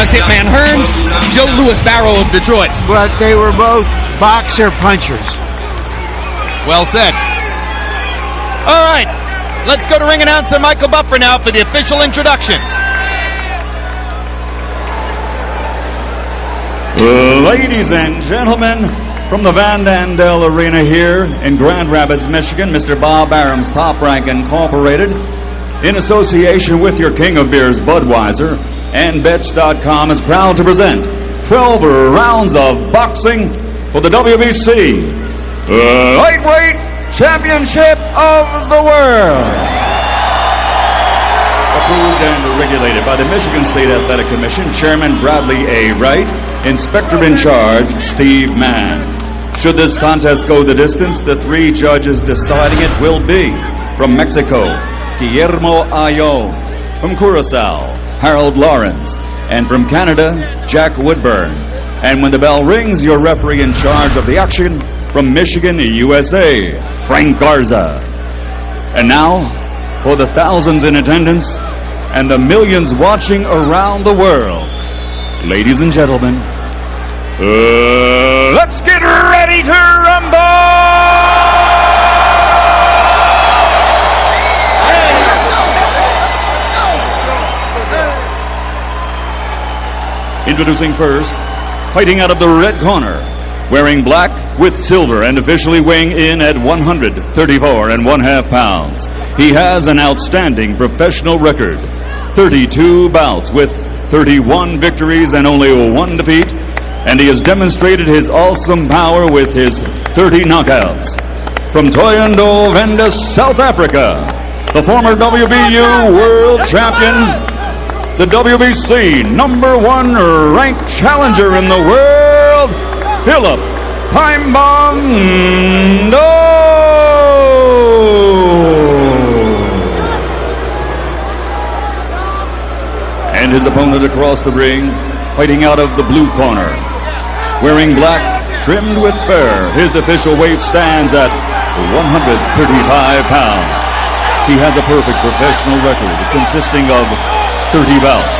Thomas Hitman Hearns, Joe Louis Barrow of Detroit. But they were both boxer punchers. Well said. All right, let's go to ring announcer Michael Buffer now for the official introductions. Ladies and gentlemen, from the Van Dandel Arena here in Grand Rapids, Michigan, Mr. Bob Arum's Top Rank Incorporated, in association with your king of beers, Budweiser, and Bets.com, is proud to present 12 rounds of boxing for the WBC Lightweight Championship of the World. Approved and regulated by the Michigan State Athletic Commission, Chairman Bradley A. Wright, Inspector in Charge Steve Mann. Should this contest go the distance, the three judges deciding it will be from Mexico, Guillermo Ayo; from Curacao, Harold Lawrence; and from Canada, Jack Woodburn. And when the bell rings, your referee in charge of the action from Michigan, USA, Frank Garza. And now, for the thousands in attendance and the millions watching around the world, ladies and gentlemen, let's get ready to rumble! Introducing first, fighting out of the red corner, wearing black with silver and officially weighing in at 134 1/2 pounds. He has an outstanding professional record, 32 bouts with 31 victories and only 1 defeat, and he has demonstrated his awesome power with his 30 knockouts. From Thohoyandou Venda, South Africa, the former WBU world champion, the WBC #1 ranked challenger in the world, Phillip Time Bomb Ndou. And his opponent across the ring, fighting out of the blue corner, wearing black trimmed with fur, his official weight stands at 135 pounds. He has a perfect professional record consisting of 30 bouts,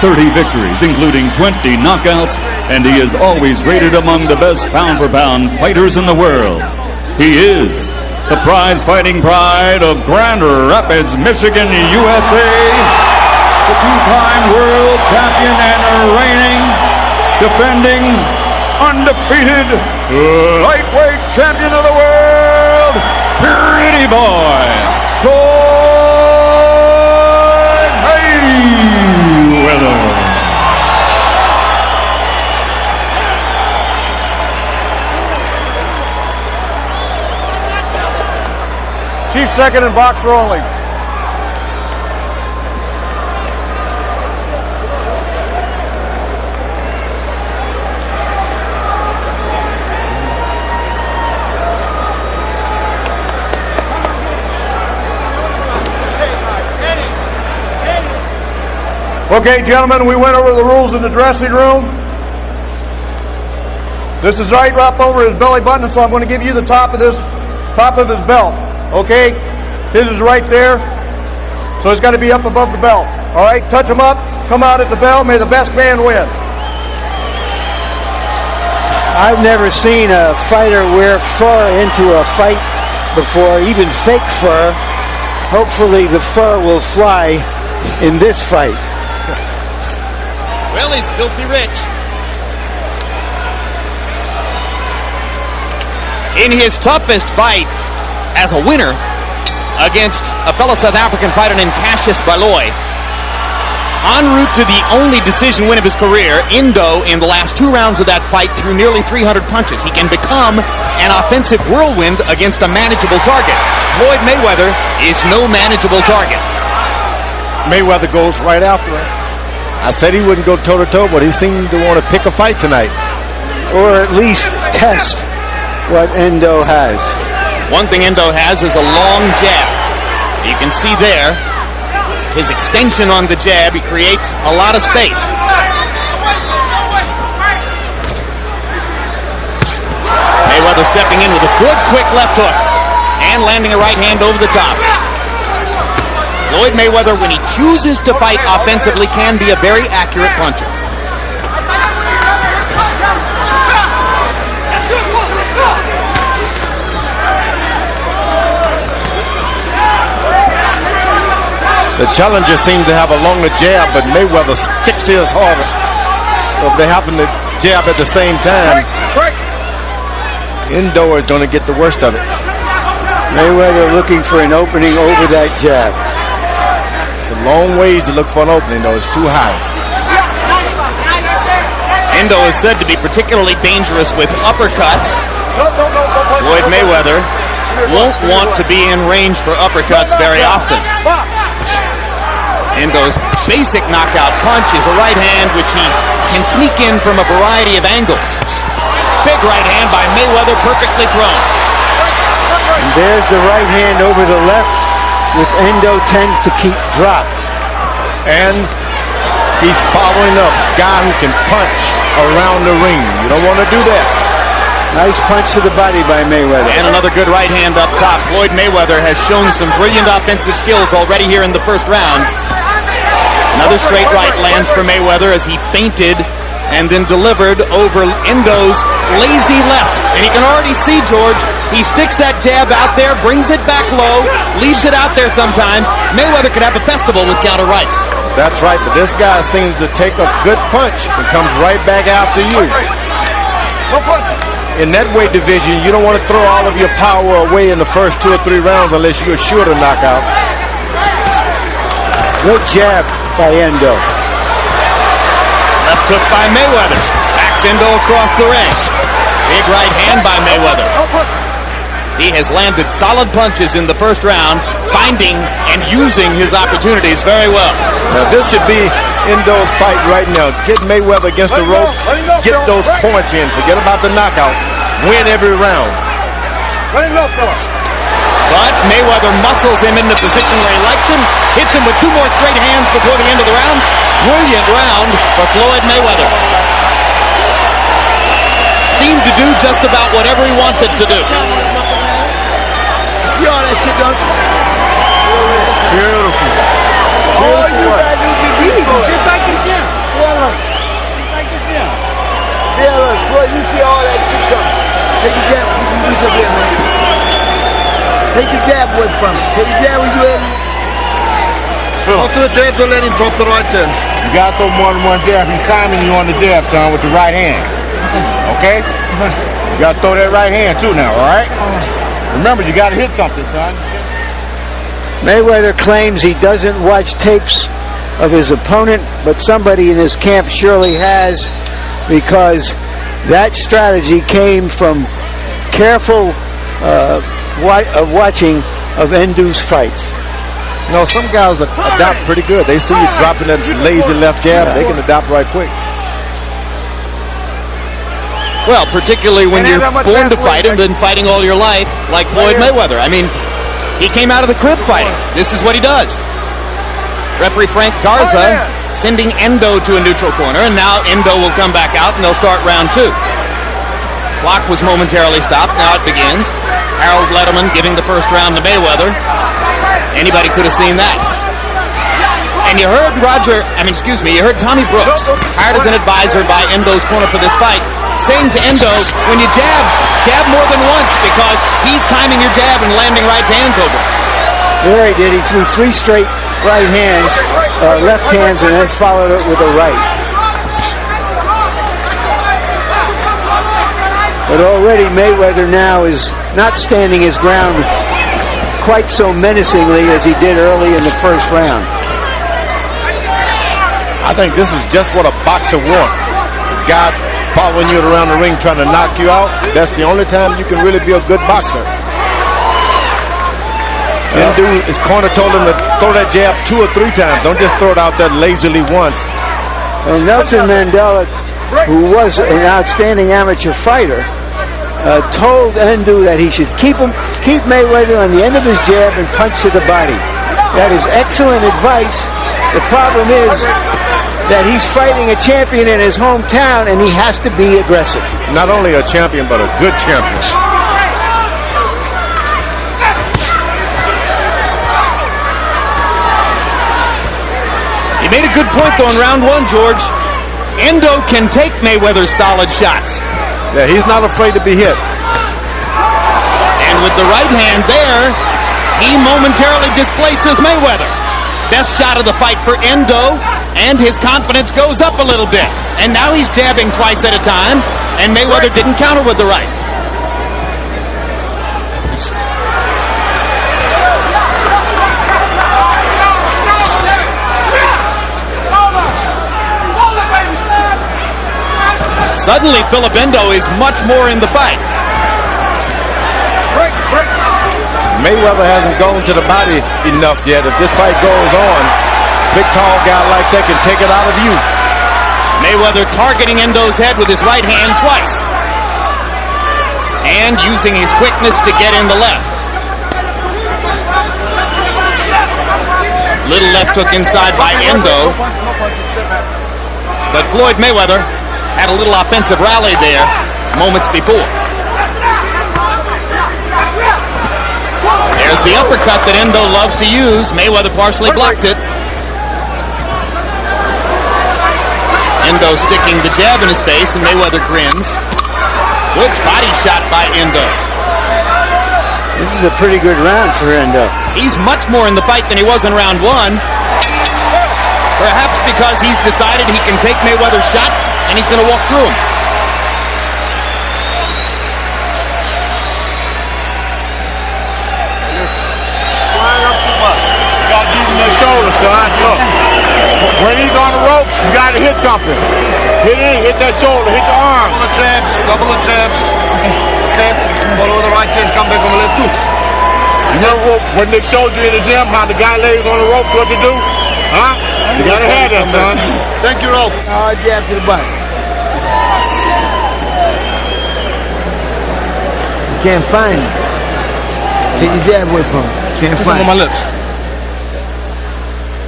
30 victories, including 20 knockouts, and he is always rated among the best pound-for-pound fighters in the world. He is the prize-fighting pride of Grand Rapids, Michigan, USA, the two-time world champion and reigning, defending, undefeated lightweight champion of the world, Pretty Boy, Floyd Mayweather. Chief second and boxer only. Okay, gentlemen, we went over the rules in the dressing room. This is right up over his belly button, so I'm going to give you the top of his belt. Okay, his is right there, so it's got to be up above the belt. All right, touch him up, come out at the bell. May the best man win. I've never seen a fighter wear fur into a fight before, even fake fur. Hopefully the fur will fly in this fight. Well, he's filthy rich. In his toughest fight as a winner against a fellow South African fighter named Cassius Baloy, en route to the only decision win of his career, Ndou, in the last 2 rounds of that fight, threw nearly 300 punches. He can become an offensive whirlwind against a manageable target. Floyd Mayweather is no manageable target. Mayweather goes right after him. I said he wouldn't go toe-to-toe, but he seemed to want to pick a fight tonight. Or at least test what Ndou has. One thing Ndou has is a long jab. You can see there his extension on the jab. He creates a lot of space. Mayweather stepping in with a good quick left hook and landing a right hand over the top. Floyd Mayweather, when he chooses to fight offensively, can be a very accurate puncher. The challenger seems to have a longer jab, but Mayweather sticks his harder. So if they happen to jab at the same time, Ndou is going to get the worst of it. Mayweather looking for an opening over that jab. It's a long ways to look for an opening, though. It's too high. Ndou is said to be particularly dangerous with uppercuts. Floyd Mayweather won't want to be in range for uppercuts very often. Ndou's basic knockout punch is a right hand which he can sneak in from a variety of angles. Big right hand by Mayweather, perfectly thrown. And there's the right hand over the left, which Ndou tends to keep dropped. And he's following up a guy who can punch around the ring. You don't want to do that. Nice punch to the body by Mayweather. And another good right hand up top. Floyd Mayweather has shown some brilliant offensive skills already here in the first round. Another straight right lands for Mayweather as he feinted and then delivered over Ndou's lazy left. And you can already see, George, he sticks that jab out there, brings it back low, leaves it out there sometimes. Mayweather could have a festival with counter rights. That's right, but this guy seems to take a good punch and comes right back after you. In that weight division, you don't want to throw all of your power away in the first 2 or 3 rounds unless you're sure to knock out. Good jab by Ndou. Left hook by Mayweather. Backs Ndou across the ring. Big right hand by Mayweather. He has landed solid punches in the first round, finding and using his opportunities very well. Now this should be Ndou's fight right now. Get Mayweather against the rope, get those points in, forget about the knockout, win every round. But Mayweather muscles him in the position where he likes him, hits him with 2 more straight hands before the end of the round. Brilliant round for Floyd Mayweather. Seemed to do just about whatever he wanted to do. See all that shit done? Beautiful. All you gotta do is be easy. Get back in the gym. Get back in the gym. Yeah, look, Floyd, you see all that shit done. Take the jab. Put your knees up here, man. Take the jab away from him. Take the jab when you're ready. Go to the jab, don't let him drop the right hand. You gotta throw more than one jab. He's timing you on the jab, son, with the right hand. Okay? You gotta throw that right hand too now, alright? Remember, you gotta hit something, son. Mayweather claims he doesn't watch tapes of his opponent, but somebody in his camp surely has, because that strategy came from careful watching of Ndou's fights. You know, some guys adopt pretty good. They see you dropping that lazy left jab, they can adopt right quick. Well, particularly when you're born to fight and been fighting all your life, like Floyd Mayweather. I mean, he came out of the crib fighting. This is what he does. Referee Frank Garza sending Ndou to a neutral corner, and now Ndou will come back out, and they'll start round 2. Clock was momentarily stopped. Now it begins. Harold Letterman giving the first round to Mayweather. Anybody could have seen that. And you heard you heard Tommy Brooks, hired as an advisor by Ndou's corner for this fight, saying to Ndou, when you jab more than once, because he's timing your jab and landing right hands over. There he did. He threw 3 straight right hands, left hands, and then followed it with a right. But already Mayweather now is not standing his ground quite so menacingly as he did early in the first round. I think this is just what a boxer wants. Guy following you around the ring trying to knock you out. That's the only time you can really be a good boxer. Ndou, his corner told him to throw that jab 2 or 3 times. Don't just throw it out there lazily once. And Nelson Mandela, who was an outstanding amateur fighter, told Ndou that he should keep Mayweather on the end of his jab and punch to the body. That is excellent advice. The problem is that he's fighting a champion in his hometown, and he has to be aggressive. Not only a champion, but a good champion. You made a good point, though, in round one, George. Ndou can take Mayweather's solid shots. Yeah, he's not afraid to be hit. And with the right hand there, he momentarily displaces Mayweather. Best shot of the fight for Ndou, and his confidence goes up a little bit. And now he's jabbing twice at a time, and Mayweather didn't counter with the right. Suddenly, Phillip is much more in the fight. Mayweather hasn't gone to the body enough yet. If this fight goes on, big tall guy like that can take it out of you. Mayweather targeting Ndou's head with his right hand twice. And using his quickness to get in the left. Little left hook inside by Ndou. But Floyd Mayweather had a little offensive rally there moments before. There's the uppercut that Ndou loves to use. Mayweather partially blocked it. Ndou sticking the jab in his face, and Mayweather grins. Good body shot by Ndou. This is a pretty good round for Ndou. He's much more in the fight than he was in round one. Perhaps because he's decided he can take Mayweather's shots, and he's going to walk through them. You got to give him that shoulder, son. Look, when he's on the ropes, you got to hit something. Hit that shoulder, hit the arm. Couple of jabs. Okay, follow the right hand, come back on the left too. You remember when they showed you in the gym how the guy lays on the ropes, what to do? Huh? You got to have that, son. Thank you, Ralph. Jab to the body. You can't find him. Take your jab away from him. Can't find him. On my lips.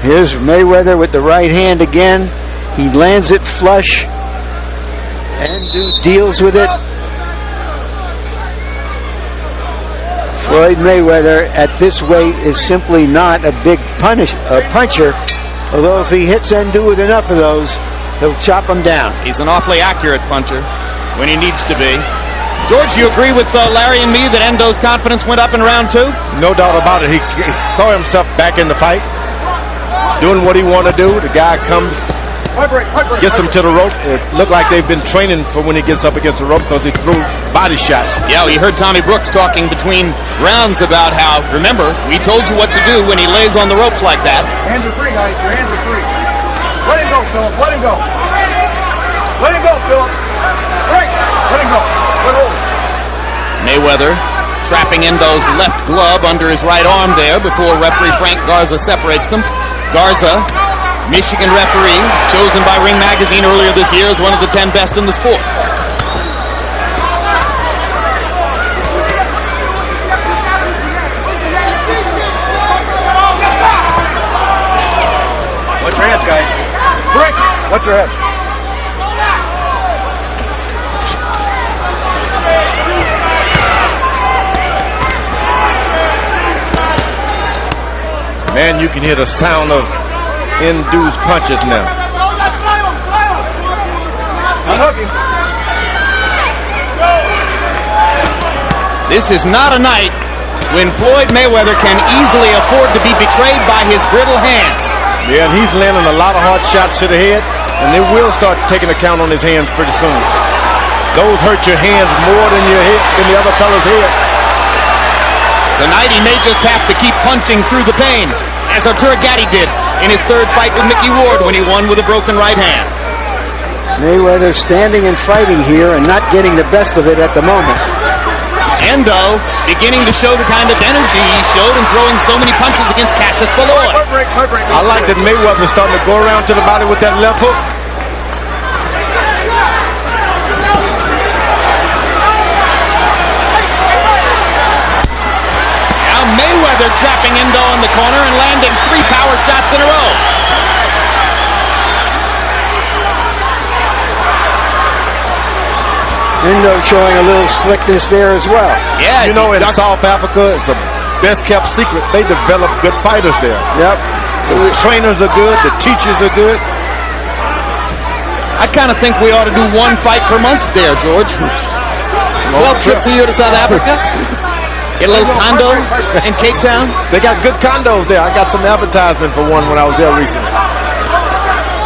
Here's Mayweather with the right hand again. He lands it flush. Ndou deals with it. Floyd Mayweather at this weight is simply not a big puncher. Although if he hits Ndou with enough of those, he'll chop him down. He's an awfully accurate puncher when he needs to be. George, you agree with Larry and me that Ndou's confidence went up in round two? No doubt about it. He saw himself back in the fight, doing what he wanted to do. The guy comes, gets him to the rope. It looked like they've been training for when he gets up against the rope because he threw body shots. Yeah, we heard Tommy Brooks talking between rounds about how, remember, we told you what to do when he lays on the ropes like that. Hands are free, guys. Your hands are free. Let him go, Phillip. Let him go. Let him go, Phillip. Break. Let him go. Mayweather trapping Ndou's left glove under his right arm there before referee Frank Garza separates them. Garza, Michigan referee, chosen by Ring Magazine earlier this year as one of the 10 best in the sport. Watch your heads, guys. Break. Watch your heads. Man, you can hear the sound of Ndou's punches now. This is not a night when Floyd Mayweather can easily afford to be betrayed by his brittle hands. Yeah, and he's landing a lot of hard shots to the head, and they will start taking account on his hands pretty soon. Those hurt your hands more than your head, than the other fellow's head. Tonight he may just have to keep punching through the pain, as Arturo Gatti did in his third fight with Mickey Ward when he won with a broken right hand. Mayweather standing and fighting here and not getting the best of it at the moment. Ndou beginning to show the kind of energy he showed in throwing so many punches against Cassius Floyd. I like that Mayweather's starting to go around to the body with that left hook. Mayweather trapping Ndou in the corner and landing 3 power shots in a row. Ndou showing a little slickness there as well. Yeah, you know, in South Africa, it's a best kept secret. They develop good fighters there. Yep. The trainers are good. The teachers are good. I kind of think we ought to do one fight per month there, George. 12 trips a year to South Africa. Get a little condo in Cape Town. They got good condos there. I got some advertisement for one when I was there recently.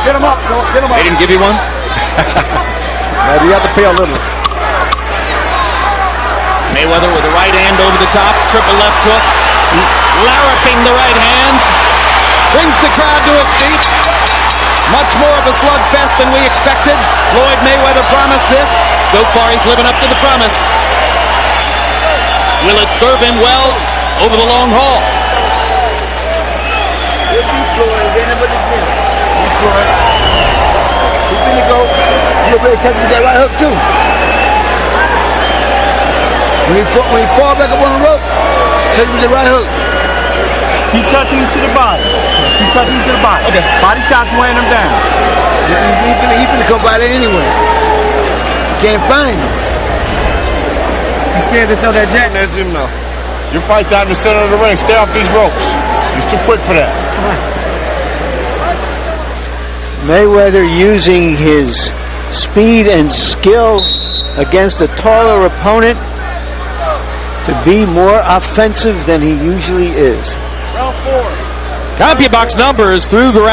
Get him up, Phillip. Get him up. They didn't give you one? Now, you have to pay a little. Mayweather with the right hand over the top. Triple left hook. Larraping the right hand. Brings the crowd to its feet. Much more of a slugfest than we expected. Floyd Mayweather promised this. So far, he's living up to the promise. Will it serve him well over the long haul? He's gonna go. You'll be touching that right hook too. When he fall back up on the rope, touch him with the right hook. Keep touching you to the body. Keep touching you to the body. Okay. Body shots weighing him down. He's gonna come by there anyway. Can't find him. You scared to throw that jack? As you know, your fight's out in the center of the ring. Stay off these ropes. He's too quick for that. Mayweather using his speed and skill against a taller opponent to be more offensive than he usually is. CompuBox numbers through the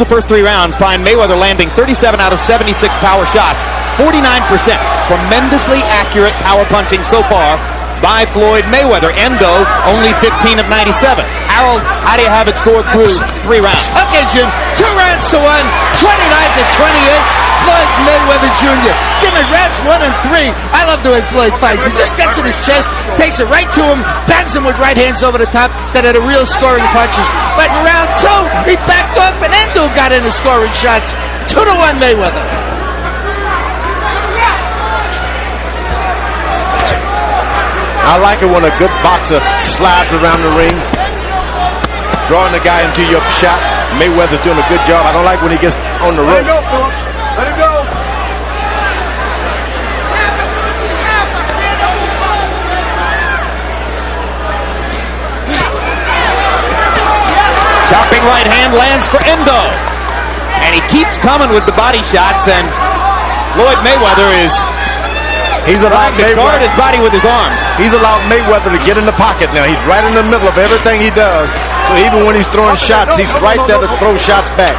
first 3 rounds find Mayweather landing 37 out of 76 power shots, 49%. Tremendously accurate power punching so far by Floyd Mayweather. Ndou only 15 of 97. Harold, how do you have it scored through 3 rounds? Okay, Jim. 2 rounds to 1, 29-28. Floyd Mayweather Jr. Jim, in rounds 1 and 3, I love the way Floyd fights. He just gets in his chest, takes it right to him, bangs him with right hands over the top that are the real scoring punches. But in round 2, he backed off and Ndou got in the scoring shots. 2-1 Mayweather. I like it when a good boxer slides around the ring, drawing the guy into your shots. Mayweather's doing a good job. I don't like when he gets on the rope. Let it go, Phillip. Let it go. Chopping right hand lands for Ndou. And he keeps coming with the body shots, and Floyd Mayweather is allowed trying to guard his body with his arms. He's allowed Mayweather to get in the pocket now. He's right in the middle of everything he does. So even when he's throwing shots, he's right there to throw shots back.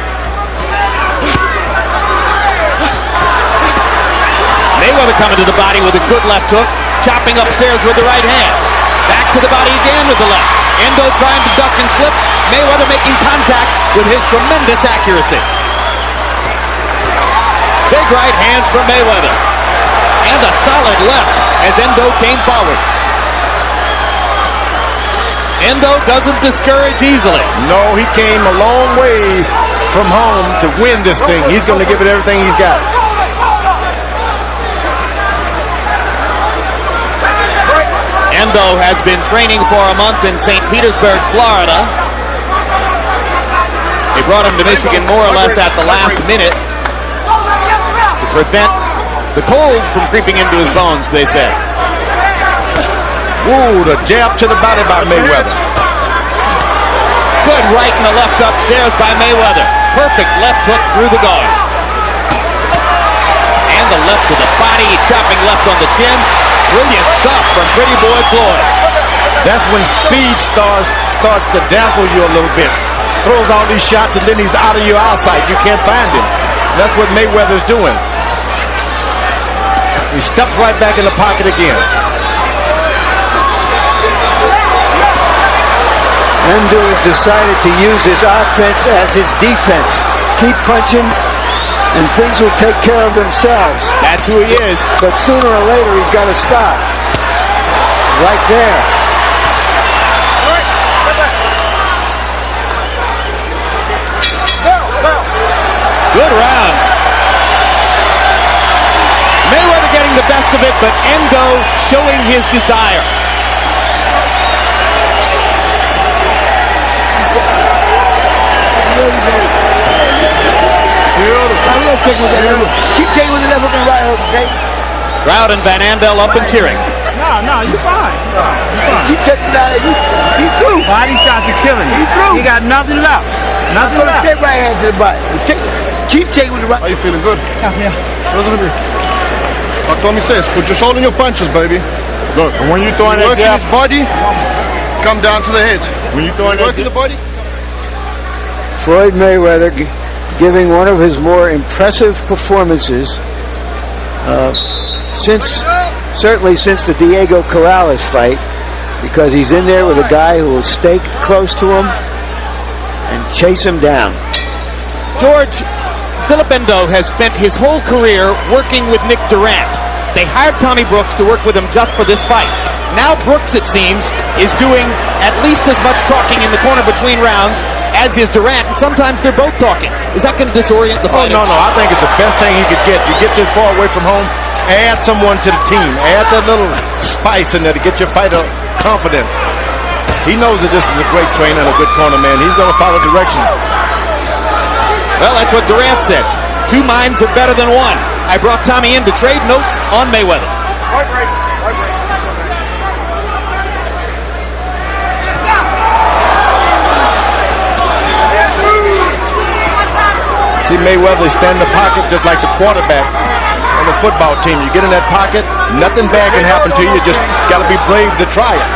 Mayweather coming to the body with a good left hook, chopping upstairs with the right hand. Back to the body again with the left. Ndou trying to duck and slip. Mayweather making contact with his tremendous accuracy. Big right hands from Mayweather. And a solid left as Ndou came forward. Ndou doesn't discourage easily. No, he came a long ways from home to win this thing. He's going to give it everything he's got. Ndou has been training for a month in St. Petersburg, Florida. They brought him to Michigan more or less at the last minute to prevent the cold from creeping into his bones, they said. Ooh, the jab to the body by Mayweather. Good right and the left upstairs by Mayweather. Perfect left hook through the guard. And the left to the body, chopping left on the chin. Brilliant stuff from Pretty Boy Floyd. That's when speed starts to dazzle you a little bit. Throws all these shots and then he's out of your eyesight. You can't find him. That's what Mayweather's doing. He steps right back in the pocket again. Ndou has decided to use his offense as his defense. Keep punching, and things will take care of themselves. That's who he is. But sooner or later, he's got to stop. Right there. Good round. Mayweather getting the best of it, but Ndou showing his desire. Keep taking with the left hook and right hook, okay? Crowd and Van Andel up and cheering. No, you fine. You just he threw. Body shots are killing you. He threw. He got nothing left. Nothing left. Take right hand to the body. Keep taking with the right. How you feeling? Good? Yeah. What Tommy says, put your shoulder in your punches, baby. Look, when you throwing that Working jab, his body, come down to the head. when you throwing that Working the body. Floyd Mayweather giving one of his more impressive performances certainly since the Diego Corrales fight, because he's in there with a guy who will stay close to him and chase him down. George, Phillip Ndou has spent his whole career working with Nick Durant. They hired Tommy Brooks to work with him just for this fight. Now Brooks, it seems, is doing at least as much talking in the corner between rounds as is Durant, and sometimes they're both talking. Is that going to disorient the fighter? Oh, no. I think it's the best thing he could get. You get this far away from home, add someone to the team. Add that little spice in there to get your fighter confident. He knows that this is a great trainer and a good corner man. He's going to follow direction. Well, that's what Durant said. 2 minds are better than one. I brought Tommy in to trade notes on Mayweather. See Mayweather stand in the pocket just like the quarterback on a football team. You get in that pocket, nothing bad can happen to you. You just got to be brave to try it.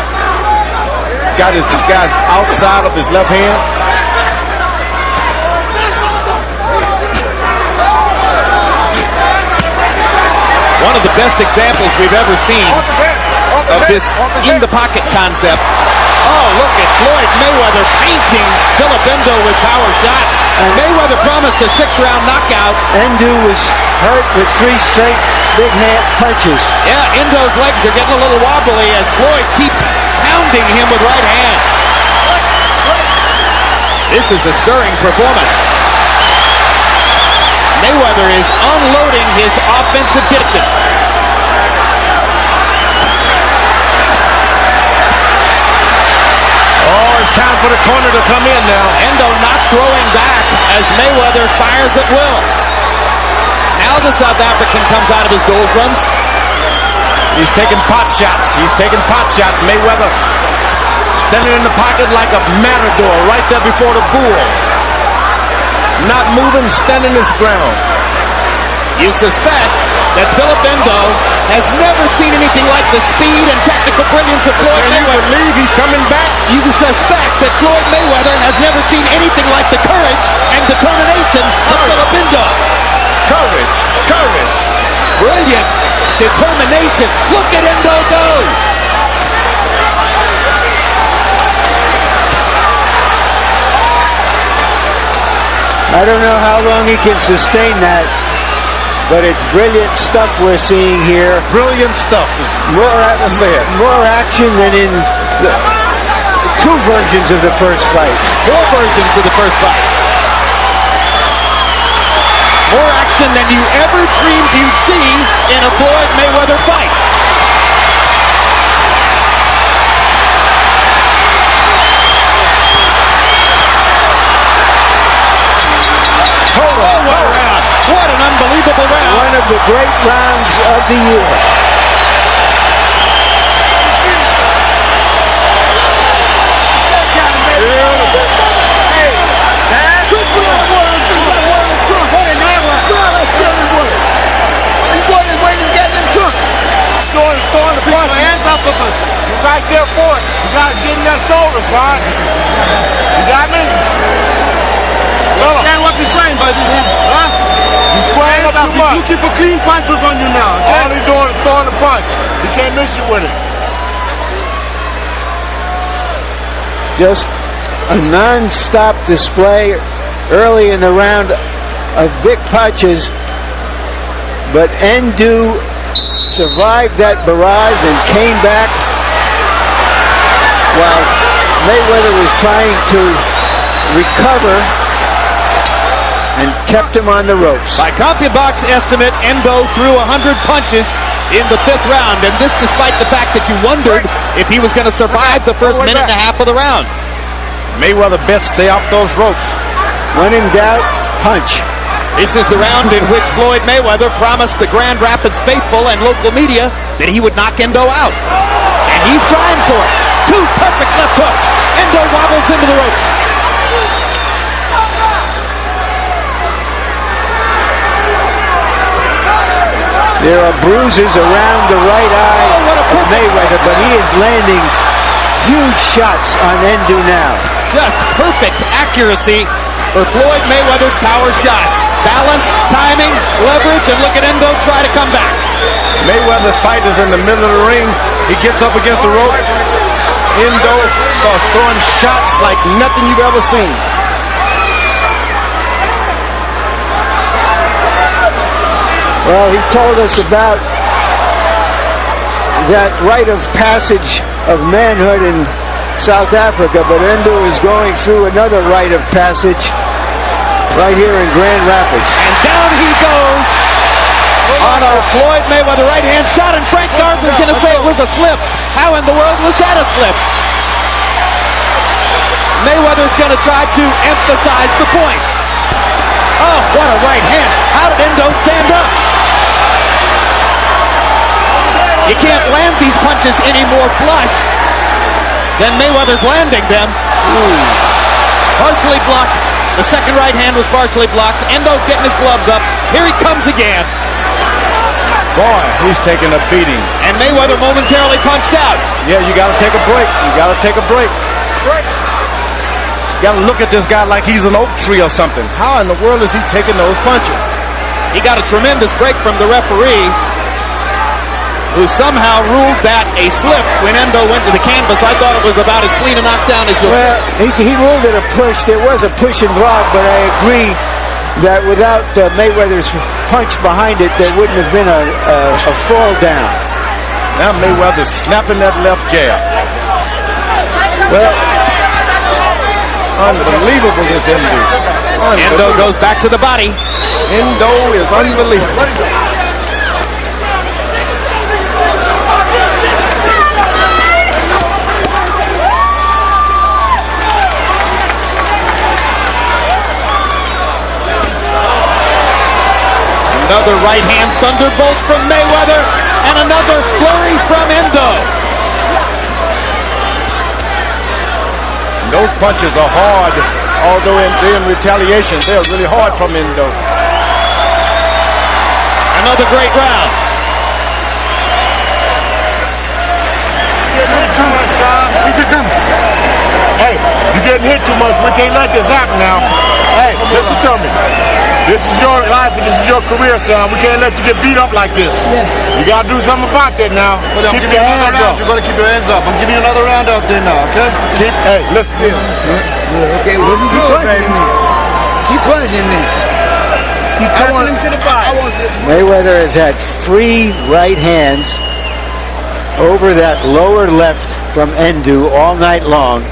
This guy's outside of his left hand. One of the best examples we've ever seen of this in-the-pocket concept. Oh, look at Floyd Mayweather painting Phillip Ndou with power shots. Mayweather promised a 6-round knockout. Ndou was hurt with 3 straight big hand punches. Yeah, Ndou's legs are getting a little wobbly as Floyd keeps pounding him with right hands. This is a stirring performance. Mayweather is unloading his offensive kitchen. Oh, it's time for the corner to come in now. Ndou not throwing back as Mayweather fires at will. Now the South African comes out of his doldrums. He's taking pot shots. Mayweather standing in the pocket like a matador right there before the bull. Not moving, standing his ground. You suspect that Phillip Ndou has never seen anything like the speed and technical brilliance of Floyd Can you Mayweather. believe he's coming back? You suspect that Floyd Mayweather has never seen anything like the courage and determination of Phillip Ndou. Courage. Brilliant determination. Look at Ndou go. I don't know how long he can sustain that, but it's brilliant stuff we're seeing here. Brilliant stuff. More action than in the 2 versions of the first fight. 4 versions of the first fight. More action than you ever dreamed you'd see in a Floyd Mayweather fight. What a round. What an unbelievable round. One of the great rounds of the year. throwing the punch. Hands up of us. You're right there for it. You got to get in that shoulder, son. You got me? Understand what you're saying, baby. Huh? You squaring up too much. You keep a clean punches on you now. Okay? All he's doing is throwing the punch. He can't miss you with it. Just a non-stop display early in the round of big punches, but Ndou survived that barrage and came back while Mayweather was trying to recover and kept him on the ropes. By CompuBox estimate, Ndou threw 100 punches in the 5th round, and this despite the fact that you wondered if he was going to survive the first minute and a half of the round. Mayweather best stay off those ropes. When in doubt, punch. This is the round in which Floyd Mayweather promised the Grand Rapids faithful and local media that he would knock Ndou out. And he's trying for it. 2 perfect left hooks. Ndou wobbles into the ropes. There are bruises around the right eye of Mayweather, but he is landing huge shots on Ndou now. Just perfect accuracy for Floyd Mayweather's power shots. Balance, timing, leverage, and look at Ndou try to come back. Mayweather's fight is in the middle of the ring. He gets up against the rope. Ndou starts throwing shots like nothing you've ever seen. Well, he told us about that rite of passage of manhood in South Africa, but Ndou is going through another rite of passage right here in Grand Rapids. And down he goes on a Floyd Mayweather right-hand shot, and Frank Garza's going to say it was a slip. How in the world was that a slip? Mayweather's going to try to emphasize the point. Oh, what a right hand. How did Ndou stand up? You can't land these punches any more flush than Mayweather's landing them. Ooh. Partially blocked. The second right hand was partially blocked. Ndou's getting his gloves up. Here he comes again. Boy, he's taking a beating. And Mayweather momentarily punched out. Yeah, you got to take a break. You got to take a break. You got to look at this guy like he's an oak tree or something. How in the world is he taking those punches? He got a tremendous break from the referee, who somehow ruled that a slip when Ndou went to the canvas. I thought it was about as clean a knockdown as you'll see. He ruled it a push. There was a push involved, but I agree that without Mayweather's punch behind it, there wouldn't have been a fall down. Now Mayweather's snapping that left jab. Well, unbelievable is Ndou. Ndou goes back to the body. Ndou is unbelievable. Another right-hand thunderbolt from Mayweather, and another flurry from Ndou. Those punches are hard, although in retaliation, they're really hard from Ndou. Another great round. Hey, you're getting hit too much. We can't let this happen now. Hey, listen to me. This is your life and this is your career, son. We can't let you get beat up like this. You got to do something about that now. Keep your hands up. You're going to keep your hands up. I'm giving you another round out there now, okay? Hey, listen. okay, what you doing, baby? Keep punching me. Keep punching him to the body. Mayweather has had 3 right hands over that lower left from Ndou all night long.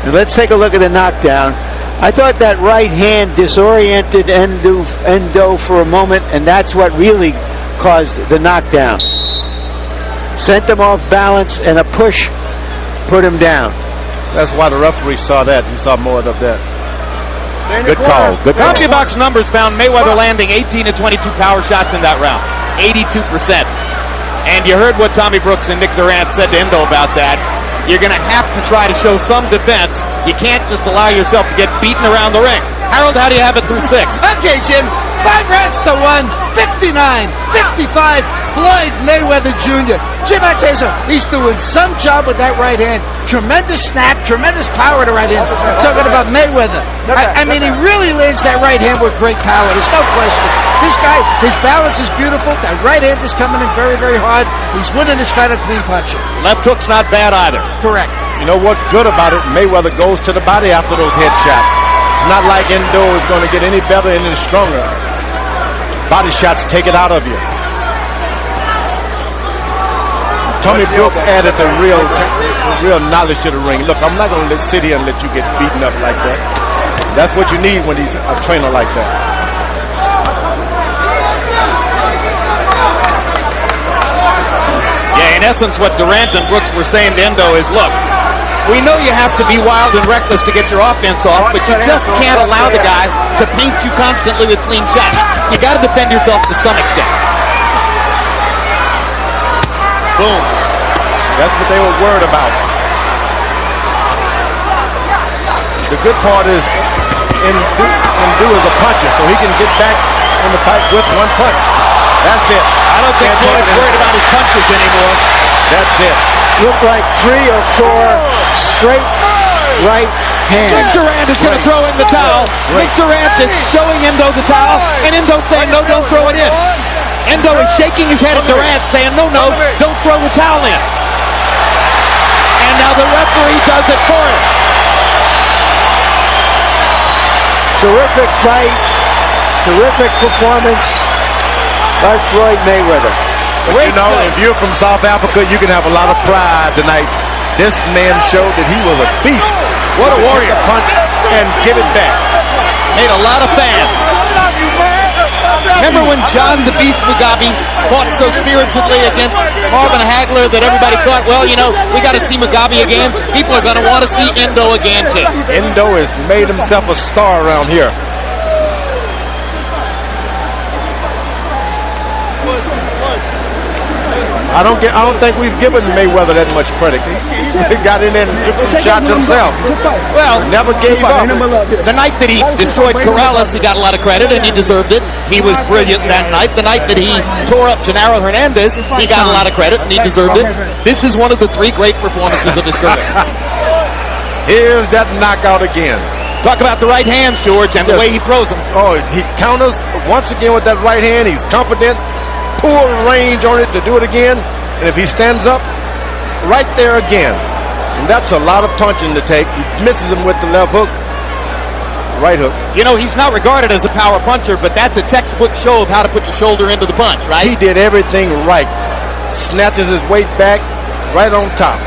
And let's take a look at the knockdown. I thought that right hand disoriented Ndou for a moment, and that's what really caused the knockdown. Sent him off balance, and a push put him down. That's why the referee saw that. He saw more of that. Good call. Good call. CompuBox numbers found Mayweather landing 18 to 22 power shots in that round. 82%. And you heard what Tommy Brooks and Nick Durant said to Ndou about that. You're going to have to try to show some defense. You can't just allow yourself to get beaten around the ring. Harold, how do you have it through 6? Okay, Jim. 5 rounds to 1. 59-55. Floyd Mayweather Jr. Jim, I tell you something. He's doing some job with that right hand. Tremendous snap, tremendous power to right hand. Talking about Mayweather. I mean, he really lands that right hand with great power. There's no question. This guy, his balance is beautiful. That right hand is coming in very, very hard. He's winning this fight on clean punching. Left hook's not bad either. Correct. You know what's good about it? Mayweather goes to the body after those headshots. It's not like Ndou is going to get any better and any stronger. Body shots take it out of you. Tommy Brooks added the real knowledge to the ring. Look, I'm not going to sit here and let you get beaten up like that. That's what you need when he's a trainer like that. Yeah, in essence, what Durant and Brooks were saying to Ndou is, look, we know you have to be wild and reckless to get your offense off, but you just can't allow the guy to paint you constantly with clean shots. You got to defend yourself to some extent. Boom. That's what they were worried about. The good part is Ndou is a puncher, so he can get back in the fight with one punch. That's it. I don't think Floyd's worried about his punches anymore. That's it. Looked like 3 or 4 straight right hands. Nick Durant is going to throw in the towel. Nick Durant is showing Ndou the towel, and Ndou saying, no, don't throw it in. Ndou is shaking his head at Durant, saying, no, don't throw the towel in. And now the referee does it for him. Terrific fight, terrific performance by Floyd Mayweather. But you know, if you're from South Africa, you can have a lot of pride tonight. This man showed that he was a beast. What a warrior. Punch and give it back. Made a lot of fans. Remember when John the Beast Mugabe fought so spiritedly against Marvin Hagler that everybody thought, well, you know, we got to see Mugabe again. People are going to want to see Ndou again, too. Ndou has made himself a star around here. I don't think we've given Mayweather that much credit. He got in there and took some shots himself. Well, never gave up. The night that he destroyed Corrales, he got a lot of credit, and he deserved it. He was brilliant that night. The night that he tore up Genaro Hernandez, he got a lot of credit, and he deserved it. This is one of the 3 great performances of his career. Here's that knockout again. Talk about the right hands, George, and the way he throws them. Oh, he counters once again with that right hand. He's confident. Poor range on it to do it again, and if he stands up, right there again. And that's a lot of punching to take. He misses him with the left hook, right hook. You know, he's not regarded as a power puncher, but that's a textbook show of how to put your shoulder into the punch, right? He did everything right. Snatches his weight back, right on top.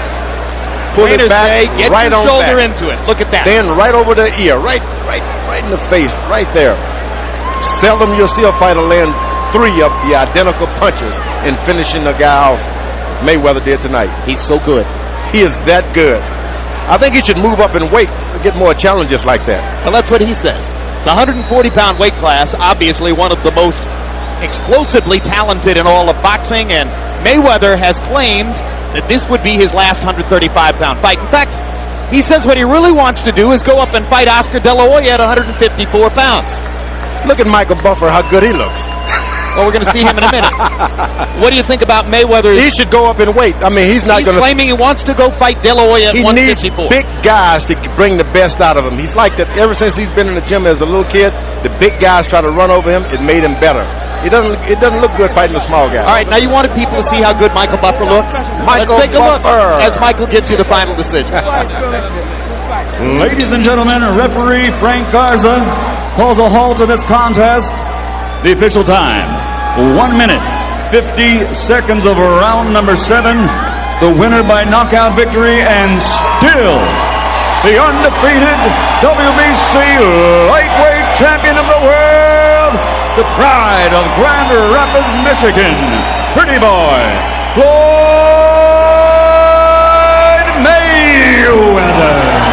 Pull it back, get right your on shoulder back. into it. Look at that. Then right over the ear, right in the face, right there. Seldom you'll see a fighter land 3 of the identical punches in finishing the guy off. Mayweather did tonight. He's so good. He is that good. I think he should move up in weight and get more challenges like that. Well, that's what he says. The 140-pound weight class, obviously one of the most explosively talented in all of boxing, and Mayweather has claimed that this would be his last 135-pound fight. In fact, he says what he really wants to do is go up and fight Oscar De La Hoya at 154 pounds. Look at Michael Buffer, how good he looks. Well, we're going to see him in a minute. What do you think about Mayweather? He should go up in weight. I mean, he's not going to... He's claiming he wants to go fight De La Hoya at 154. He needs big guys to bring the best out of him. He's like that ever since he's been in the gym as a little kid. The big guys try to run over him. It made him better. It doesn't look good fighting the small guy. All right, now you wanted people to see how good Michael Buffer looks. Let's take a look as Michael gives you the final decision. Ladies and gentlemen, referee Frank Garza calls a halt to this contest. The official time, 1 minute, 50 seconds of round number 7. The winner by knockout victory and still the undefeated WBC lightweight champion of the world, the pride of Grand Rapids, Michigan, pretty boy, Floyd Mayweather.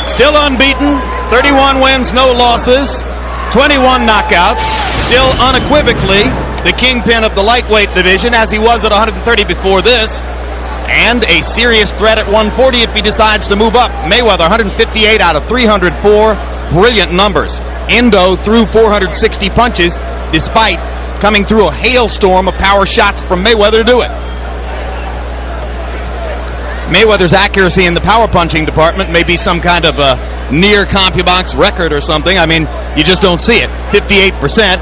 Still unbeaten, 31 wins, no losses, 21 knockouts, still unequivocally the kingpin of the lightweight division as he was at 130 before this, and a serious threat at 140 if he decides to move up. Mayweather 158 out of 304, brilliant numbers. Ndou threw 460 punches despite coming through a hailstorm of power shots from Mayweather to do it. Mayweather's accuracy in the power punching department may be some kind of a near CompuBox record or something. I mean, you just don't see it. 58%.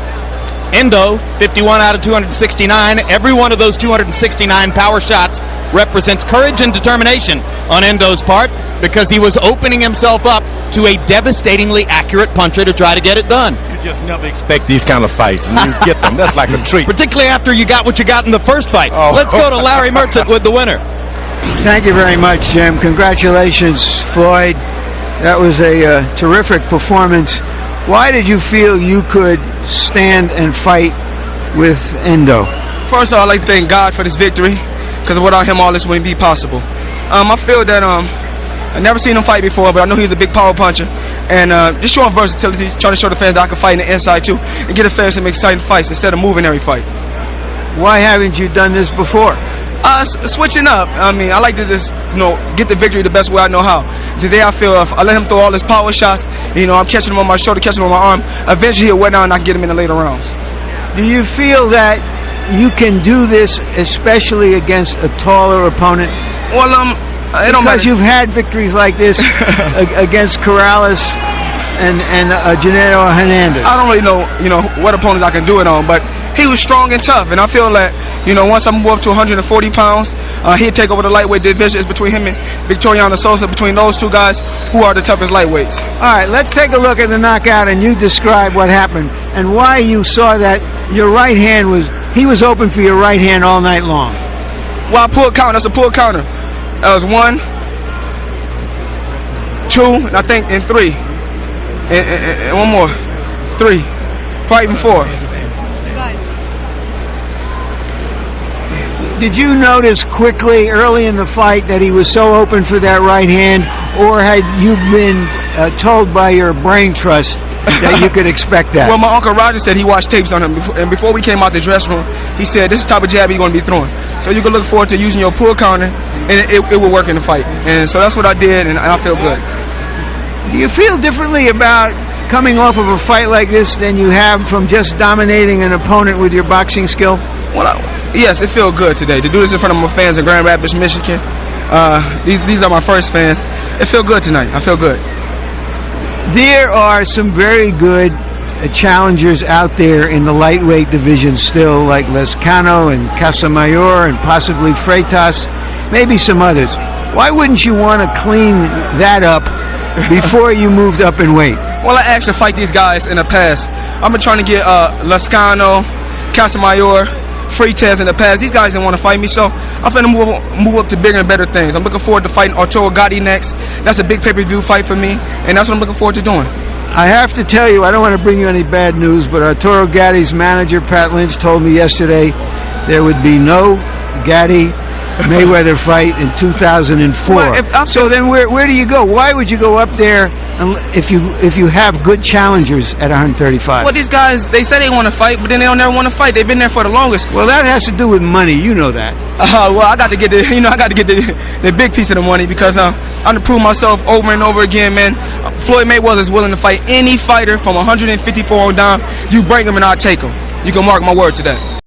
Ndou, 51 out of 269. Every one of those 269 power shots represents courage and determination on Ndou's part because he was opening himself up to a devastatingly accurate puncher to try to get it done. You just never expect these kind of fights, and you get them. That's like a treat. Particularly after you got what you got in the first fight. Oh. Let's go to Larry Merchant with the winner. Thank you very much, Jim. Congratulations, Floyd. That was a terrific performance. Why did you feel you could stand and fight with Ndou? First of all, I'd like to thank God for this victory, because without him, all this wouldn't be possible. I feel that I've never seen him fight before, but I know he's a big power puncher. And just showing versatility, trying to show the fans that I can fight in the inside too, and get the fans some exciting fights instead of moving every fight. Why haven't you done this before? Switching up. I mean, I like to just, get the victory the best way I know how. Today I feel if I let him throw all his power shots, I'm catching him on my shoulder, catching him on my arm, eventually he'll wear down and I can get him in the later rounds. Do you feel that you can do this especially against a taller opponent? Well, it don't matter. Because you've had victories like this against Corrales and Janero Hernandez. I don't really know, what opponents I can do it on, but he was strong and tough, and I feel that, once I move up to 140 pounds, he'd take over the lightweight division. It's between him and Victoriano Sosa, between those two guys, who are the toughest lightweights. All right, let's take a look at the knockout, and you describe what happened and why you saw that your right hand he was open for your right hand all night long. Well, I pulled counter. That's a pull counter. That was 1, 2, and I think, and 3. And one more. 3. Probably even 4. Did you notice quickly early in the fight that he was so open for that right hand, or had you been told by your brain trust that you could expect that? Well, my Uncle Roger said he watched tapes on him, and before we came out the dressing room, he said, this is the type of jab you're going to be throwing. So you can look forward to using your pull counter, and it will work in the fight. And so that's what I did, and I feel good. Do you feel differently about coming off of a fight like this than you have from just dominating an opponent with your boxing skill? Well, yes, it feels good today to do this in front of my fans in Grand Rapids, Michigan. These are my first fans. It feels good tonight. I feel good. There are some very good challengers out there in the lightweight division still, like Lescano and Casamayor and possibly Freitas, maybe some others. Why wouldn't you want to clean that up before you moved up in weight? Well, I actually fight these guys in the past. I've been trying to get Lescano, Casamayor, Freitas in the past. These guys didn't want to fight me, so I'm finna move up to bigger and better things. I'm looking forward to fighting Arturo Gatti next. That's a big pay-per-view fight for me, and that's what I'm looking forward to doing. I have to tell you, I don't want to bring you any bad news, but Arturo Gatti's manager, Pat Lynch, told me yesterday there would be no Gatti Mayweather fight in 2004. Well, so then where do you go? Why would you go up there if you have good challengers at 135? Well, these guys, they say they want to fight, but then they don't never want to fight. They've been there for the longest. Well, that has to do with money. You know that. Well, I got to get the big piece of the money because I'm to prove myself over and over again, man. Floyd Mayweather is willing to fight any fighter from 154 on down. You bring him and I'll take him. You can mark my word to that.